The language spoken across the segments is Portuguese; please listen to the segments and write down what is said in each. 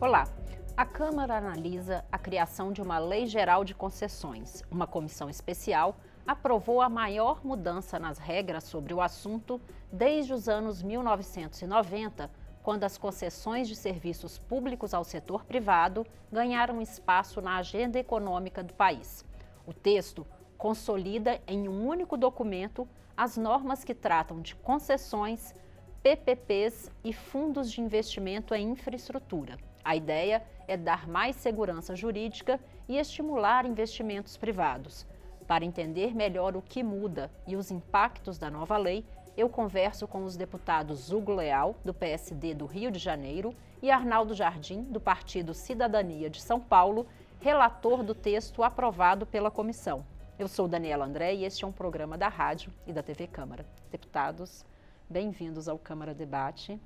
Olá! A Câmara analisa a criação de uma Lei Geral de Concessões. Uma comissão especial aprovou a maior mudança nas regras sobre o assunto desde os anos 1990, quando as concessões de serviços públicos ao setor privado ganharam espaço na agenda econômica do país. O texto consolida em um único documento as normas que tratam de concessões, PPPs e fundos de investimento em infraestrutura. A ideia é dar mais segurança jurídica e estimular investimentos privados. Para entender melhor o que muda e os impactos da nova lei, eu converso com os deputados Hugo Leal, do PSD do Rio de Janeiro, e Arnaldo Jardim, do Partido Cidadania de São Paulo, relator do texto aprovado pela comissão. Eu sou Daniela André e este é um programa da Rádio e da TV Câmara. Deputados, bem-vindos ao Câmara Debate.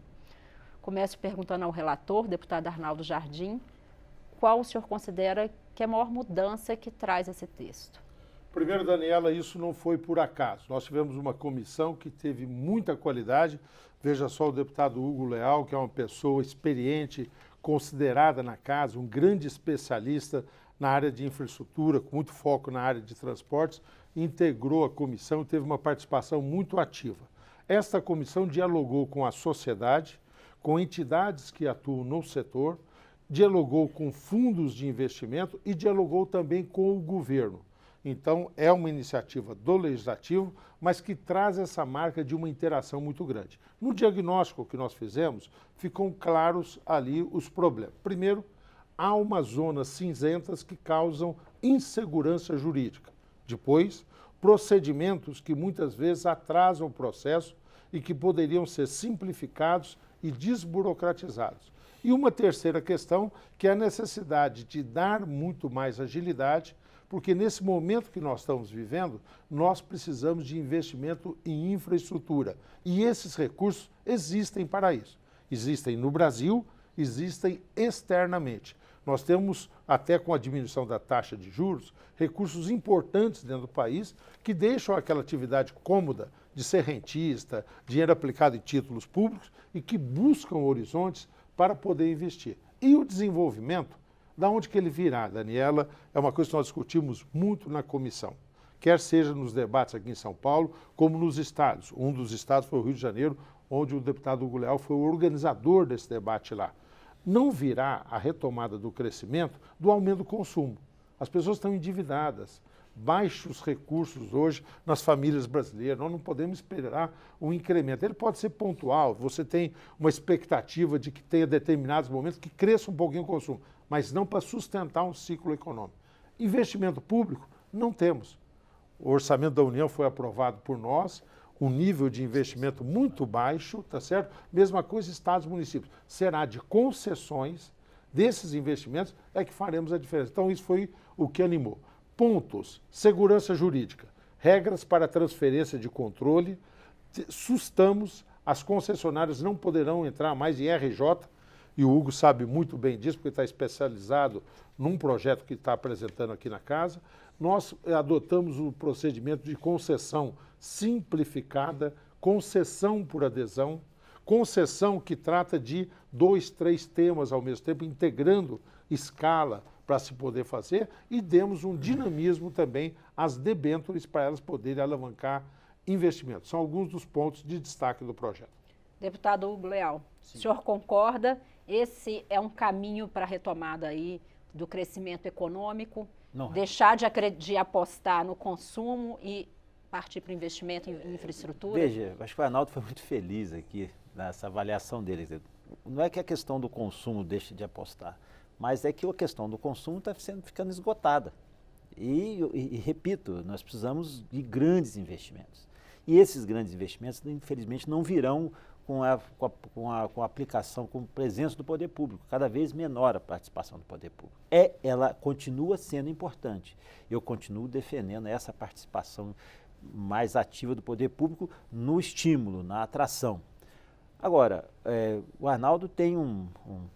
Começo perguntando ao relator, deputado Arnaldo Jardim, qual o senhor considera que é a maior mudança que traz esse texto? Primeiro, Daniela, isso não foi por acaso. Nós tivemos uma comissão que teve muita qualidade. Veja só o deputado Hugo Leal, que é uma pessoa experiente, considerada na casa, um grande especialista na área de infraestrutura, com muito foco na área de transportes, integrou a comissão e teve uma participação muito ativa. Esta comissão dialogou com a sociedade, com entidades que atuam no setor, dialogou com fundos de investimento e dialogou também com o governo. Então, é uma iniciativa do Legislativo, mas que traz essa marca de uma interação muito grande. No diagnóstico que nós fizemos, ficam claros ali os problemas. Primeiro, há umas zonas cinzentas que causam insegurança jurídica. Depois, procedimentos que muitas vezes atrasam o processo e que poderiam ser simplificados e desburocratizados. E uma terceira questão, que é a necessidade de dar muito mais agilidade, porque nesse momento que nós estamos vivendo, nós precisamos de investimento em infraestrutura. E esses recursos existem para isso. Existem no Brasil, existem externamente. Nós temos, até com a diminuição da taxa de juros, recursos importantes dentro do país que deixam aquela atividade cômoda de ser rentista, dinheiro aplicado em títulos públicos e que buscam horizontes para poder investir. E o desenvolvimento, da onde que ele virá, Daniela, é uma coisa que nós discutimos muito na comissão, quer seja nos debates aqui em São Paulo, como nos estados. Um dos estados foi o Rio de Janeiro, onde o deputado Hugo Leal foi o organizador desse debate lá. Não virá a retomada do crescimento do aumento do consumo. As pessoas estão endividadas, baixos recursos hoje nas famílias brasileiras, nós não podemos esperar um incremento. Ele pode ser pontual, você tem uma expectativa de que tenha determinados momentos que cresça um pouquinho o consumo, mas não para sustentar um ciclo econômico. Investimento público, não temos. O orçamento da União foi aprovado por nós, um nível de investimento muito baixo, tá certo? Mesma coisa estados e municípios. Será de concessões desses investimentos é que faremos a diferença. Então isso foi o que animou. Pontos: segurança jurídica, regras para transferência de controle, sustamos, as concessionárias não poderão entrar mais em RJ, e o Hugo sabe muito bem disso, porque está especializado num projeto que está apresentando aqui na casa. Nós adotamos o procedimento de concessão simplificada, concessão por adesão, concessão que trata de 2, 3 temas ao mesmo tempo, integrando escala para se poder fazer, e demos um dinamismo também às debêntures para elas poderem alavancar investimentos. São alguns dos pontos de destaque do projeto. Deputado Hugo Leal, o senhor concorda? Esse é um caminho para a retomada aí do crescimento econômico, deixar de apostar no consumo e partir para o investimento em infraestrutura? Veja, acho que o Arnaldo foi muito feliz aqui nessa avaliação dele. Não é que a questão do consumo deixe de apostar, mas é que a questão do consumo está ficando esgotada. E repito, nós precisamos de grandes investimentos. E esses grandes investimentos, infelizmente, não virão com a aplicação, com a presença do poder público, cada vez menor a participação do poder público. Ela continua sendo importante. Eu continuo defendendo essa participação mais ativa do poder público no estímulo, na atração. Agora, o Arnaldo tem um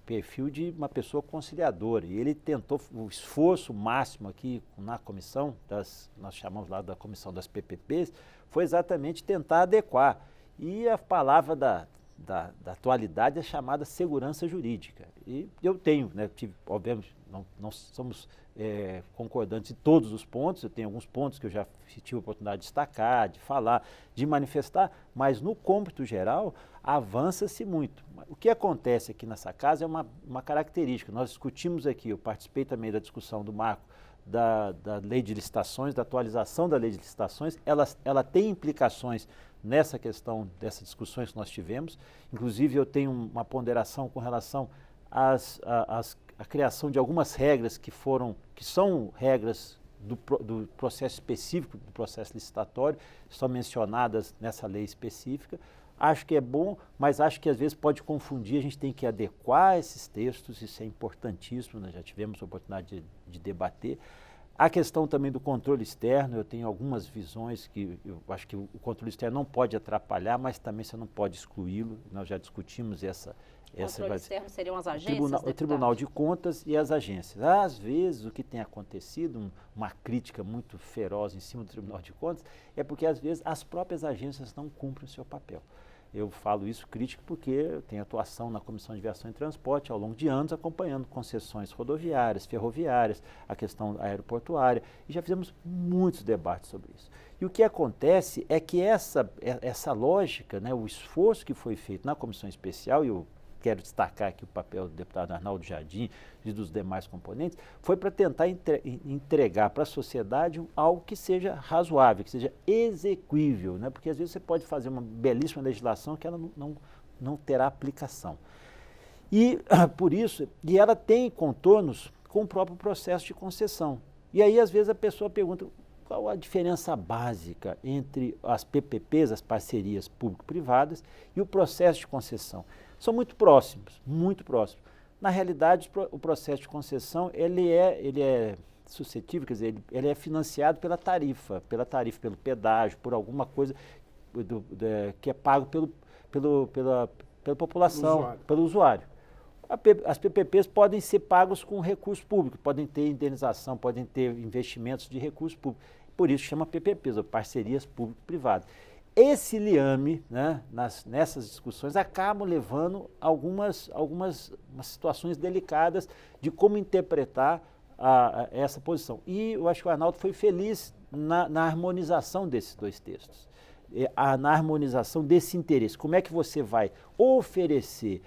perfil de uma pessoa conciliadora e ele tentou o esforço máximo aqui na comissão, nós chamamos lá da comissão das PPPs, foi exatamente tentar adequar. E a palavra da atualidade é chamada segurança jurídica. E eu tenho, né, obviamente, não somos concordantes em todos os pontos, eu tenho alguns pontos que eu já tive a oportunidade de destacar, de falar, de manifestar, mas no cômputo geral avança-se muito. O que acontece aqui nessa casa é uma característica. Nós discutimos aqui, eu participei também da discussão do marco da lei de licitações, da atualização da lei de licitações, ela tem implicações nessa questão dessas discussões que nós tivemos. Inclusive eu tenho uma ponderação com relação à criação de algumas regras que são regras do processo específico, do processo licitatório, estão mencionadas nessa lei específica. Acho que é bom, mas acho que às vezes pode confundir, a gente tem que adequar esses textos, isso é importantíssimo, nós já tivemos a oportunidade de debater. A questão também do controle externo, eu tenho algumas visões que eu acho que o controle externo não pode atrapalhar, mas também você não pode excluí-lo, nós já discutimos essa controle externo seriam as agências, o Tribunal de Contas e as agências. Às vezes, o que tem acontecido, uma crítica muito feroz em cima do Tribunal de Contas, é porque, às vezes, as próprias agências não cumprem o seu papel. Eu falo isso crítico porque eu tenho atuação na Comissão de Viação e Transporte ao longo de anos, acompanhando concessões rodoviárias, ferroviárias, a questão aeroportuária, e já fizemos muitos debates sobre isso. E o que acontece é que essa lógica, né, o esforço que foi feito na Comissão Especial, e eu quero destacar aqui o papel do deputado Arnaldo Jardim e dos demais componentes, foi para tentar entregar para a sociedade algo que seja razoável, que seja exequível, né? Porque às vezes você pode fazer uma belíssima legislação que ela não terá aplicação. E por isso, e ela tem contornos com o próprio processo de concessão. E aí às vezes a pessoa pergunta, qual a diferença básica entre as PPPs, as parcerias público-privadas, e o processo de concessão? São muito próximos, muito próximos. Na realidade, o processo de concessão, ele é suscetível, quer dizer, ele é financiado pela tarifa, pelo pedágio, por alguma coisa que é pago pela população, pelo usuário. As PPPs podem ser pagos com recurso público, podem ter indenização, podem ter investimentos de recurso público. Por isso chama PPPs, ou parcerias público-privadas. Esse liame, né, nessas discussões, acaba levando algumas situações delicadas de como interpretar essa posição. E eu acho que o Arnaldo foi feliz na harmonização desses dois textos, na harmonização desse interesse. Como é que você vai oferecer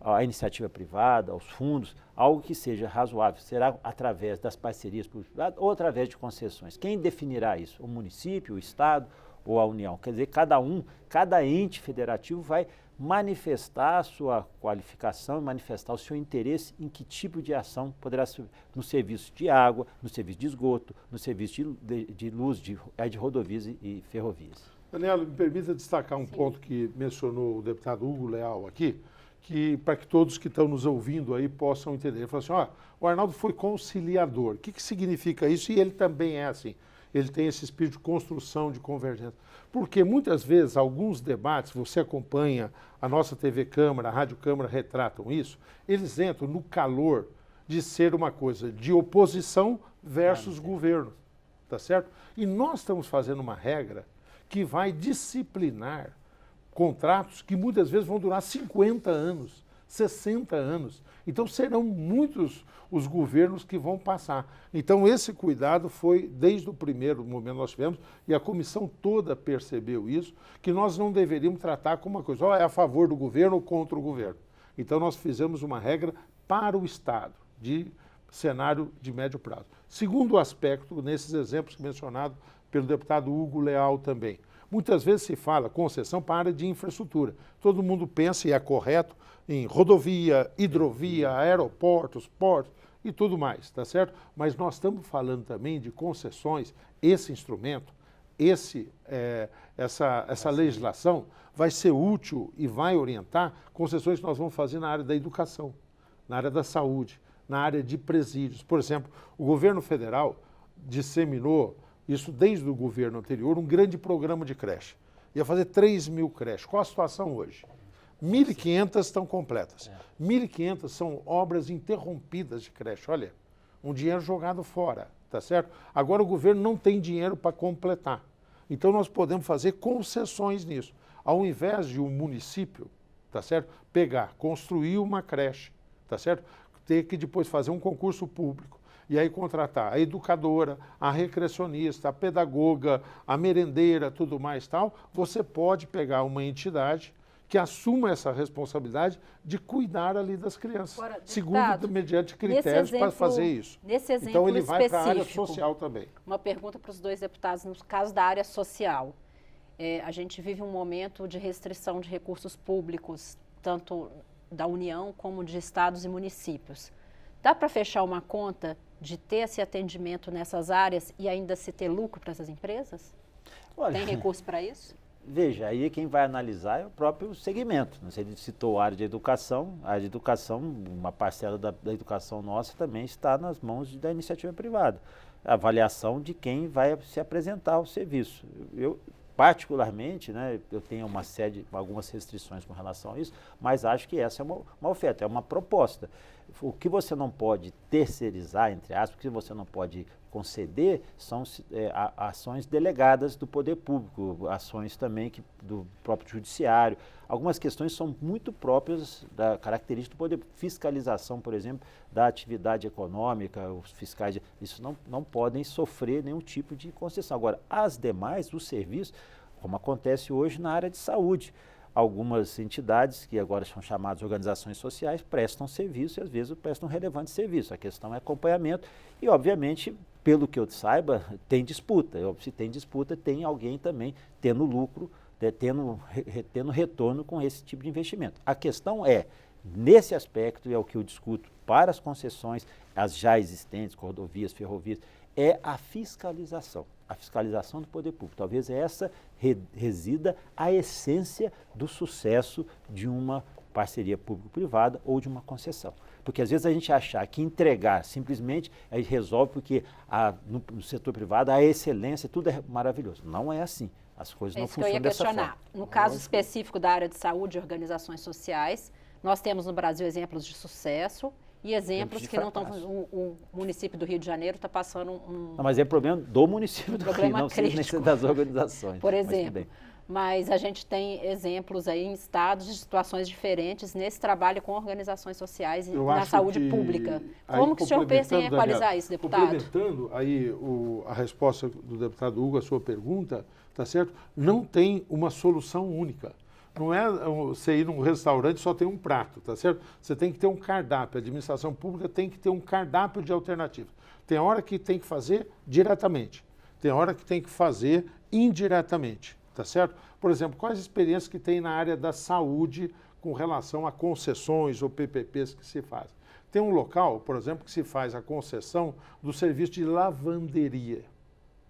à iniciativa privada, aos fundos, algo que seja razoável? Será através das parcerias público-privadas ou através de concessões? Quem definirá isso? O município, o Estado ou a União? Quer dizer, cada ente federativo vai manifestar a sua qualificação, manifestar o seu interesse em que tipo de ação poderá ser no serviço de água, no serviço de esgoto, no serviço de luz, de rodovias e ferrovias. Daniela, me permita destacar um ponto que mencionou o deputado Hugo Leal aqui, que para que todos que estão nos ouvindo aí possam entender. Ele falou assim, o Arnaldo foi conciliador. O que significa isso? E ele também é assim. Ele tem esse espírito de construção, de convergência. Porque muitas vezes, alguns debates, você acompanha, a nossa TV Câmara, a Rádio Câmara retratam isso, eles entram no calor de ser uma coisa de oposição versus governo, tá certo? E nós estamos fazendo uma regra que vai disciplinar contratos que muitas vezes vão durar 50 anos, 60 anos. Então serão muitos os governos que vão passar. Então esse cuidado foi desde o primeiro momento que nós tivemos, e a comissão toda percebeu isso, que nós não deveríamos tratar como uma coisa, é a favor do governo ou contra o governo. Então nós fizemos uma regra para o Estado, de cenário de médio prazo. Segundo aspecto, nesses exemplos mencionados pelo deputado Hugo Leal também, muitas vezes se fala concessão para a área de infraestrutura. Todo mundo pensa, e é correto, em rodovia, hidrovia, aeroportos, portos e tudo mais, tá certo? Mas nós estamos falando também de concessões. Esse instrumento, essa legislação vai ser útil e vai orientar concessões que nós vamos fazer na área da educação, na área da saúde, na área de presídios. Por exemplo, o governo federal disseminou, isso desde o governo anterior, um grande programa de creche. Ia fazer 3.000 creches. Qual a situação hoje? 1.500 estão completas. 1.500 são obras interrompidas de creche. Olha, um dinheiro jogado fora, tá certo? Agora o governo não tem dinheiro para completar. Então nós podemos fazer concessões nisso. Ao invés de um município, tá certo, pegar, construir uma creche, tá certo, ter que depois fazer um concurso público, e aí contratar a educadora, a recreacionista, a pedagoga, a merendeira, tudo mais tal, você pode pegar uma entidade que assuma essa responsabilidade de cuidar ali das crianças, Agora, segundo, mediante critérios para fazer isso. Nesse exemplo então ele vai para a área específico, social também. Uma pergunta para os dois deputados, no caso da área social. A gente vive um momento de restrição de recursos públicos, tanto da União como de estados e municípios. Dá para fechar uma conta de ter esse atendimento nessas áreas e ainda se ter lucro para essas empresas? Olha, Tem recurso para isso? Veja, aí quem vai analisar é o próprio segmento. Você citou a área de educação. A área de educação, uma parcela da educação nossa também está nas mãos da iniciativa privada. A avaliação de quem vai se apresentar ao serviço. Eu, particularmente, né, eu tenho algumas restrições com relação a isso, mas acho que essa é uma oferta, é uma proposta. O que você não pode terceirizar, entre aspas, o que você não pode conceder são ações delegadas do poder público, ações também do próprio judiciário. Algumas questões são muito próprias da característica do poder. Fiscalização, por exemplo, da atividade econômica, os fiscais, isso não podem sofrer nenhum tipo de concessão. Agora, as demais, os serviços, como acontece hoje na área de saúde, algumas entidades, que agora são chamadas organizações sociais, prestam serviço e às vezes prestam relevante serviço. A questão é acompanhamento e, obviamente, pelo que eu saiba, tem disputa. Se tem disputa, tem alguém também tendo lucro, tendo retorno com esse tipo de investimento. A questão é, nesse aspecto, é o que eu discuto para as concessões, as já existentes, rodovias, ferrovias, é a fiscalização do poder público. Talvez essa resida a essência do sucesso de uma parceria público-privada ou de uma concessão. Porque às vezes a gente achar que entregar simplesmente resolve porque no setor privado a excelência, tudo é maravilhoso. Não é assim. As coisas não funcionam dessa forma. É isso que eu ia questionar. No caso específico da área de saúde e organizações sociais, nós temos no Brasil exemplos de sucesso e exemplos que não estão. O município do Rio de Janeiro está passando Não, mas é problema do município do Rio, não sei nem das organizações. Por exemplo. Mas a gente tem exemplos aí em estados de situações diferentes nesse trabalho com organizações sociais na saúde pública. Como que o senhor pensa em equalizar isso, deputado? Complementando aí a resposta do deputado Hugo, a sua pergunta, tá certo? Não tem uma solução única. Não é você ir num restaurante e só tem um prato, tá certo? Você tem que ter um cardápio. A administração pública tem que ter um cardápio de alternativas. Tem hora que tem que fazer diretamente. Tem hora que tem que fazer indiretamente. Tá certo? Por exemplo, quais as experiências que tem na área da saúde com relação a concessões ou PPPs que se fazem? Tem um local, por exemplo, que se faz a concessão do serviço de lavanderia,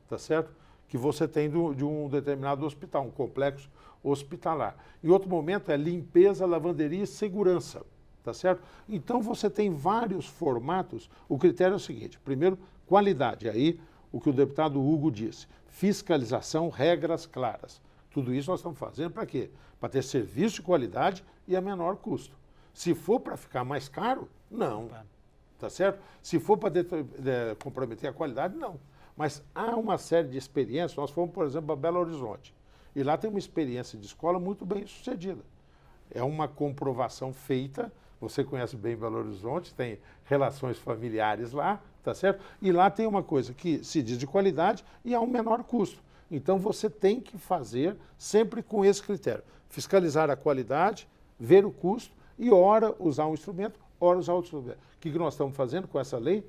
tá certo? Que você tem de um determinado hospital, um complexo hospitalar. Em outro momento é limpeza, lavanderia e segurança, tá certo? Então você tem vários formatos. O critério é o seguinte: primeiro, qualidade. Aí, o que o deputado Hugo disse, fiscalização, regras claras. Tudo isso nós estamos fazendo para quê? Para ter serviço de qualidade e a menor custo. Se for para ficar mais caro, não. Tá certo? Se for para comprometer a qualidade, não. Mas há uma série de experiências. Nós fomos, por exemplo, a Belo Horizonte. E lá tem uma experiência de escola muito bem sucedida. É uma comprovação feita. Você conhece bem Belo Horizonte, tem relações familiares lá, tá certo? E lá tem uma coisa que se diz de qualidade e há um menor custo. Então você tem que fazer sempre com esse critério. Fiscalizar a qualidade, ver o custo e ora usar um instrumento, ora usar outro instrumento. O que nós estamos fazendo com essa lei?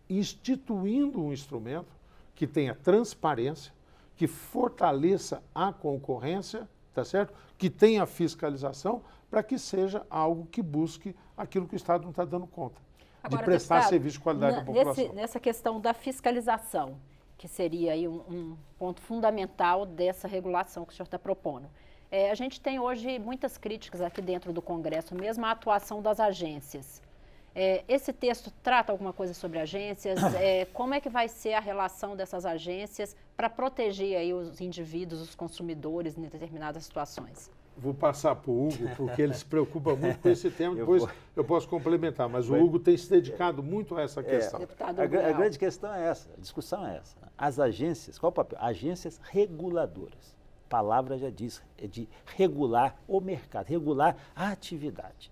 Instituindo um instrumento que tenha transparência, que fortaleça a concorrência, tá certo? Que tenha fiscalização, para que seja algo que busque aquilo que o Estado não está dando conta. Agora, de prestar deputado, serviço de qualidade à população. Nessa questão da fiscalização, que seria aí um ponto fundamental dessa regulação que o senhor está propondo. A gente tem hoje muitas críticas aqui dentro do Congresso, mesmo a atuação das agências. Esse texto trata alguma coisa sobre agências? Como é que vai ser a relação dessas agências para proteger aí os indivíduos, os consumidores em determinadas situações? Vou passar para o Hugo, porque ele se preocupa muito com esse tema, depois eu posso complementar, mas o Hugo tem se dedicado muito a essa questão. A grande questão é essa, a discussão é essa. As agências, qual o papel? Agências reguladoras. palavra já diz, é de regular o mercado, regular a atividade.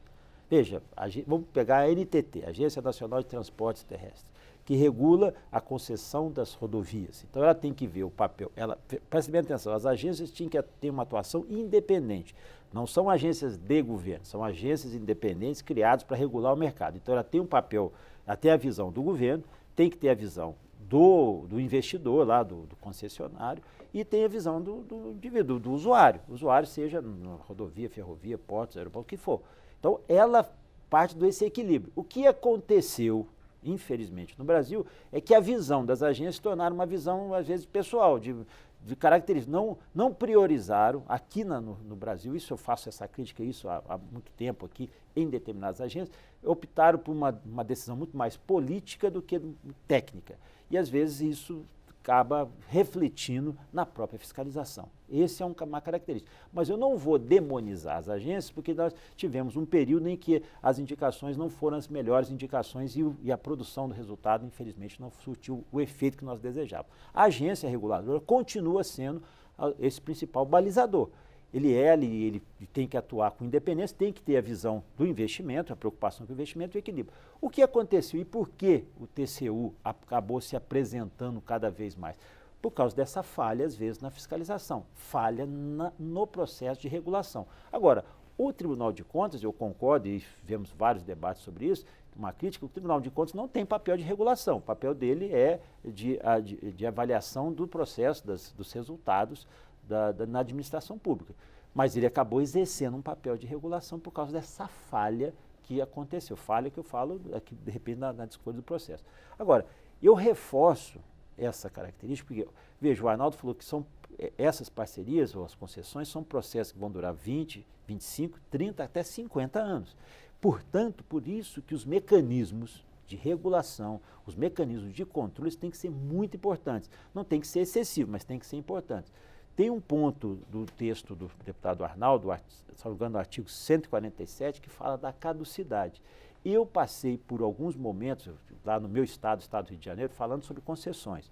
Veja, vamos pegar a ANTT, Agência Nacional de Transportes Terrestres, que regula a concessão das rodovias. Então, ela tem que ver o papel. Preste bem atenção, as agências tinham que ter uma atuação independente. Não são agências de governo, são agências independentes criadas para regular o mercado. Então, ela tem um papel, ela tem a visão do governo, tem que ter a visão do investidor, lá do concessionário, e tem a visão do indivíduo, do usuário. O usuário, seja na rodovia, ferrovia, portos, aeroporto, o que for. Então, ela parte desse equilíbrio. O que aconteceu, infelizmente, no Brasil, é que a visão das agências se tornaram uma visão, às vezes, pessoal, de características. Não priorizaram, aqui no Brasil, isso eu faço essa crítica, isso há muito tempo aqui, em determinadas agências, optaram por uma decisão muito mais política do que técnica. E, às vezes, isso acaba refletindo na própria fiscalização. Essa é uma característica. Mas eu não vou demonizar as agências, porque nós tivemos um período em que as indicações não foram as melhores indicações e a produção do resultado, infelizmente, não surtiu o efeito que nós desejávamos. A agência reguladora continua sendo esse principal balizador. Ele tem que atuar com independência, tem que ter a visão do investimento, a preocupação com o investimento e o equilíbrio. O que aconteceu e por que o TCU acabou se apresentando cada vez mais? Por causa dessa falha, às vezes, na fiscalização, falha no processo de regulação. Agora, o Tribunal de Contas, eu concordo, e tivemos vários debates sobre isso, uma crítica, o Tribunal de Contas não tem papel de regulação, o papel dele é de avaliação do processo, dos resultados na administração pública. Mas ele acabou exercendo um papel de regulação por causa dessa falha que aconteceu. Falha que eu falo aqui, de repente, na discussão do processo. Agora, eu reforço essa característica, porque, veja, o Arnaldo falou que essas parcerias ou as concessões são processos que vão durar 20, 25, 30, até 50 anos. Portanto, por isso que os mecanismos de regulação, os mecanismos de controle têm que ser muito importantes. Não tem que ser excessivo, mas tem que ser importantes. Tem um ponto do texto do deputado Arnaldo, salvando o artigo 147, que fala da caducidade. Eu passei por alguns momentos, lá no meu estado, estado do Rio de Janeiro, falando sobre concessões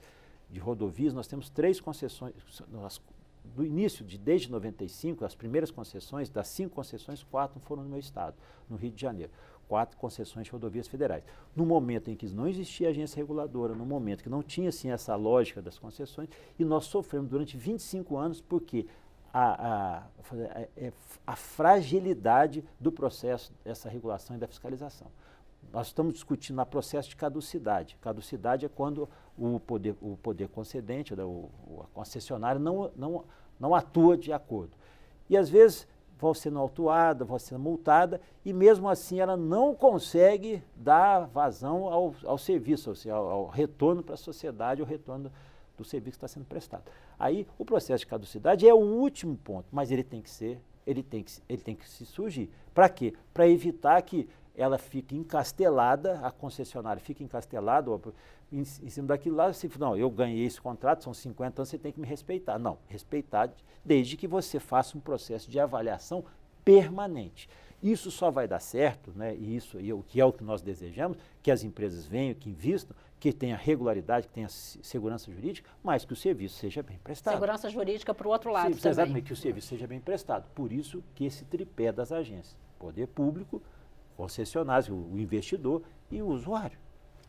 de rodovias. Nós temos 3 concessões, do início, desde 95, as primeiras concessões, das 5 concessões, 4 foram no meu estado, no Rio de Janeiro. 4 concessões de rodovias federais. No momento em que não existia agência reguladora, no momento que não tinha assim, essa lógica das concessões, e nós sofremos durante 25 anos porque a fragilidade do processo dessa regulação e da fiscalização. Nós estamos discutindo o processo de caducidade. Caducidade é quando o poder concedente, a concessionária, não atua de acordo. E, às vezes, vai sendo autuada, vai sendo multada, e mesmo assim ela não consegue dar vazão ao serviço, ou seja, ao retorno para a sociedade, ao retorno do serviço que está sendo prestado. Aí o processo de caducidade é o último ponto, mas ele tem que se surgir. Para quê? Para evitar que ela fique encastelada, a concessionária fique encastelada em cima daquilo lá, você fala, não, eu ganhei esse contrato, são 50 anos, você tem que me respeitar. Não, respeitar desde que você faça um processo de avaliação permanente. Isso só vai dar certo, né, o que é o que nós desejamos, que as empresas venham, que invistam, que tenha regularidade, que tenha segurança jurídica, mas que o serviço seja bem prestado. Segurança jurídica para o outro lado também. Exatamente, que o serviço seja bem prestado. Por isso que esse tripé das agências, poder público, concessionários, o investidor e o usuário.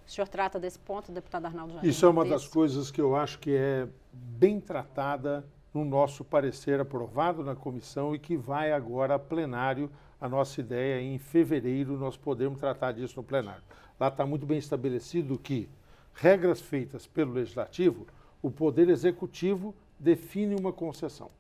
O senhor trata desse ponto, deputado Arnaldo Jardim? Isso é uma das coisas que eu acho que é bem tratada no nosso parecer aprovado na comissão e que vai agora a plenário. A nossa ideia é em fevereiro nós podermos tratar disso no plenário. Lá está muito bem estabelecido que regras feitas pelo Legislativo, o Poder Executivo define uma concessão.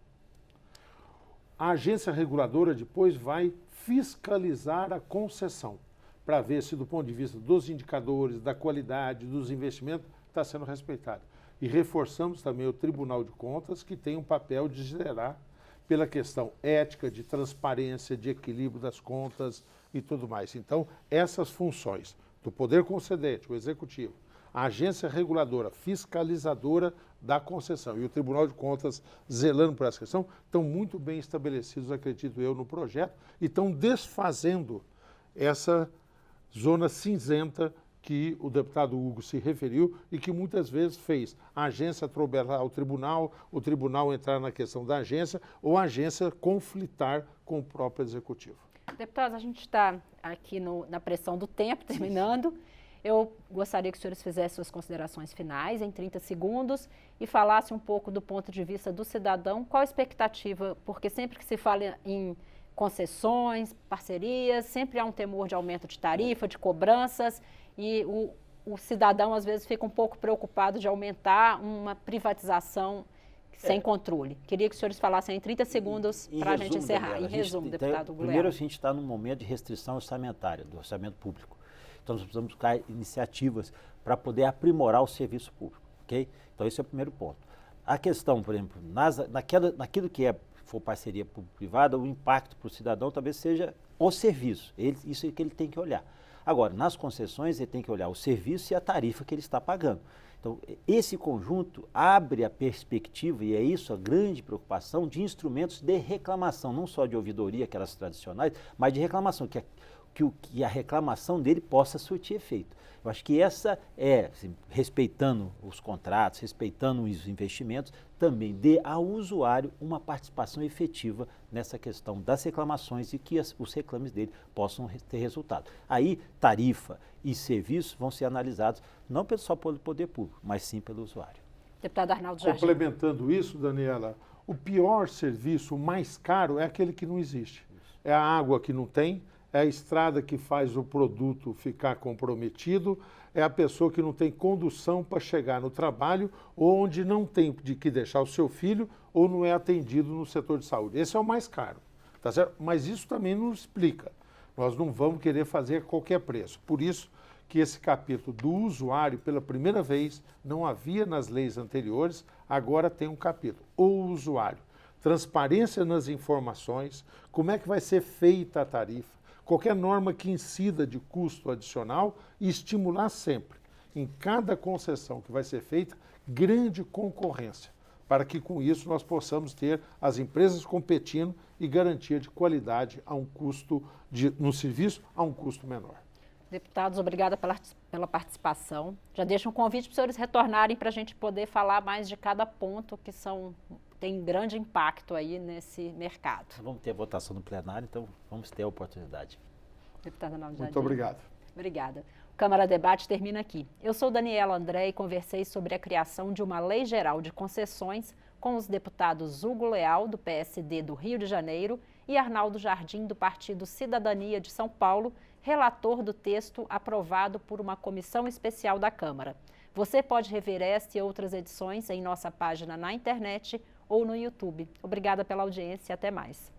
A agência reguladora depois vai fiscalizar a concessão para ver se, do ponto de vista dos indicadores, da qualidade, dos investimentos, está sendo respeitado. E reforçamos também o Tribunal de Contas, que tem um papel de gerar pela questão ética, de transparência, de equilíbrio das contas e tudo mais. Então, essas funções do Poder Concedente, o Executivo, a agência reguladora, fiscalizadora da concessão e o Tribunal de Contas zelando por essa questão, estão muito bem estabelecidos, acredito eu, no projeto e estão desfazendo essa zona cinzenta que o deputado Hugo se referiu e que muitas vezes fez a agência atropelar o tribunal entrar na questão da agência ou a agência conflitar com o próprio executivo. Deputados, a gente está aqui na pressão do tempo, terminando. Eu gostaria que os senhores fizessem suas considerações finais em 30 segundos e falassem um pouco do ponto de vista do cidadão. Qual a expectativa? Porque sempre que se fala em concessões, parcerias, sempre há um temor de aumento de tarifa, de cobranças, e o cidadão às vezes fica um pouco preocupado de aumentar uma privatização sem controle. Queria que os senhores falassem em 30 segundos para a gente encerrar. Daniela, em resumo, deputado Hugo Leal. Primeiro, a gente está num momento de restrição orçamentária, do orçamento público. Então, nós precisamos buscar iniciativas para poder aprimorar o serviço público, ok? Então, esse é o primeiro ponto. A questão, por exemplo, naquilo que for parceria público-privada, o impacto para o cidadão talvez seja o serviço. Isso é que ele tem que olhar. Agora, nas concessões, ele tem que olhar o serviço e a tarifa que ele está pagando. Então, esse conjunto abre a perspectiva, e é isso a grande preocupação, de instrumentos de reclamação, não só de ouvidoria, aquelas tradicionais, mas de reclamação, que a reclamação dele possa surtir efeito. Eu acho que essa assim, respeitando os contratos, respeitando os investimentos, também dê ao usuário uma participação efetiva nessa questão das reclamações e que os reclames dele possam ter resultado. Aí, tarifa e serviços vão ser analisados não só pelo poder público, mas sim pelo usuário. Deputado Arnaldo Jardim. Complementando isso, Daniela, o pior serviço, o mais caro, é aquele que não existe. É a água que não tem, é a estrada que faz o produto ficar comprometido, é a pessoa que não tem condução para chegar no trabalho, ou onde não tem de que deixar o seu filho, ou não é atendido no setor de saúde. Esse é o mais caro, tá certo? Mas isso também não explica. Nós não vamos querer fazer a qualquer preço. Por isso que esse capítulo do usuário, pela primeira vez, não havia nas leis anteriores, agora tem um capítulo, o usuário. Transparência nas informações, como é que vai ser feita a tarifa, qualquer norma que incida de custo adicional e estimular sempre, em cada concessão que vai ser feita, grande concorrência, para que com isso nós possamos ter as empresas competindo e garantia de qualidade a um custo no serviço a um custo menor. Deputados, obrigada pela participação. Já deixo um convite para os senhores retornarem para a gente poder falar mais de cada ponto que tem grande impacto aí nesse mercado. Vamos ter a votação no plenário, então vamos ter a oportunidade. Deputada Arnaldo Jardim. Muito obrigado. Obrigada. O Câmara Debate termina aqui. Eu sou Daniela André e conversei sobre a criação de uma lei geral de concessões com os deputados Hugo Leal, do PSD do Rio de Janeiro, e Arnaldo Jardim, do Partido Cidadania de São Paulo, relator do texto aprovado por uma comissão especial da Câmara. Você pode rever esta e outras edições em nossa página na internet ou no YouTube. Obrigada pela audiência e até mais.